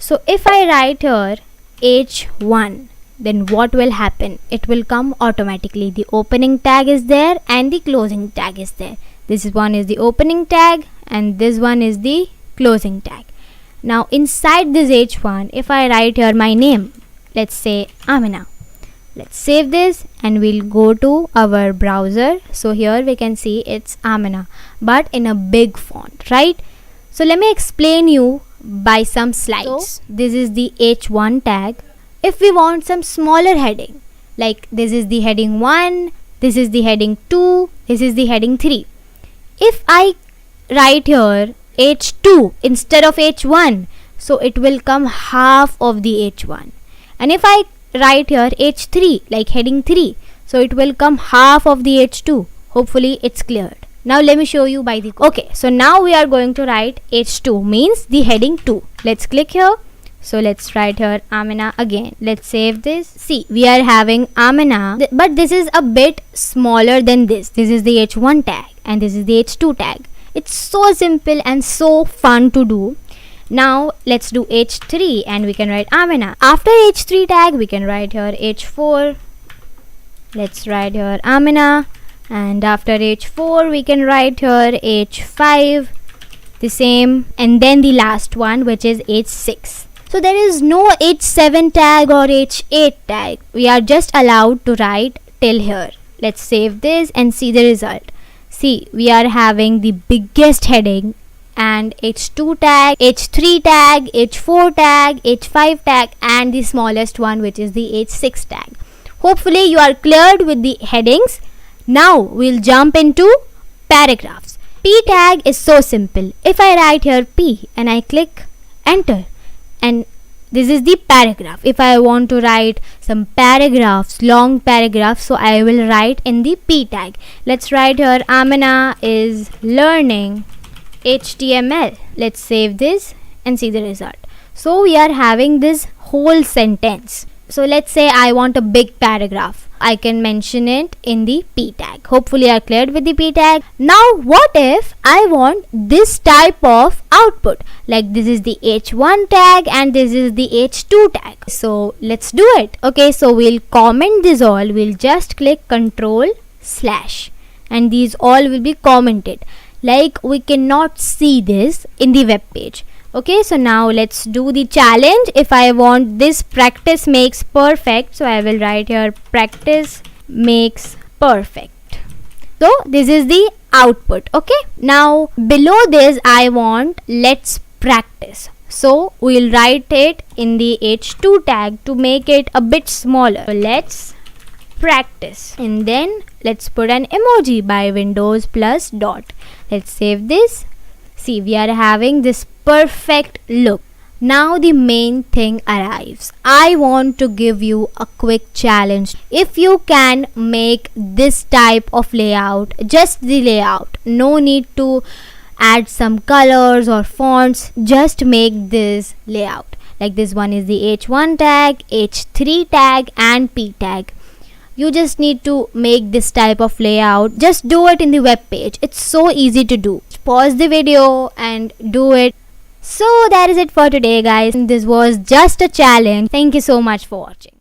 So if I write here h1, then what will happen? It will come automatically. The opening tag is there and the closing tag is there. This one is the opening tag and this one is the closing tag. Now inside this h1, if I write here my name, let's say Amina. Let's save this and we'll go to our browser. So here we can see it's Amina, but in a big font, right? So let me explain you by some slides. So this is the h1 tag. If we want some smaller heading, like this is the heading 1, this is the heading 2, this is the heading 3. If I write here h2 instead of h1, so it will come half of the h1. And if I write here h3 like heading 3, so it will come half of the h2. Hopefully it's cleared. Now let me show you by the code. Okay, so now we are going to write h2 means the heading 2. Let's click here. So let's write here Amina again. Let's save this. See, we are having Amina, but this is a bit smaller than this. This is the h1 tag and this is the h2 tag. It's so simple and so fun to do. Now let's do h3 and we can write Amina. After h3 tag we can write here h4. Let's write here Amina, and after h4 we can write here h5, the same, and then the last one which is h6. So there is no h7 tag or h8 tag. We are just allowed to write till here. Let's save this and see the result. See, we are having the biggest heading and h2 tag, h3 tag, h4 tag, h5 tag, and the smallest one which is the h6 tag. Hopefully you are cleared with the headings. Now we'll jump into paragraphs. P tag is so simple. If I write here P and I click enter, and this is the paragraph. If I want to write some paragraphs, long paragraphs, so I will write in the P tag. Let's write here Amina is learning HTML. Let's save this and see the result. So we are having this whole sentence. So let's say I want a big paragraph. I can mention it in the P tag. Hopefully you are cleared with the P tag. Now what if I want this type of output? Like this is the h1 tag and this is the h2 tag. So let's do it. Okay, so we'll comment this all. We'll just click Ctrl/ and these all will be commented. Like we cannot see this in the web page. Okay, so now let's do the challenge. If I want this practice makes perfect, so I will write here practice makes perfect. So this is the output. Okay, now below this I want let's practice. So we'll write it in the h2 tag to make it a bit smaller. So let's practice, and then let's put an emoji by Windows plus dot. Let's save this. See, we are having this perfect look. Now the main thing arrives. I want to give you a quick challenge. If you can make this type of layout, just the layout, no need to add some colors or fonts, just make this layout. Like this one is the h1 tag, h3 tag and p tag. You just need to make this type of layout. Just do it in the web page. It's so easy to do. Pause the video and do it. So that is it for today, guys. This was just a challenge. Thank you so much for watching.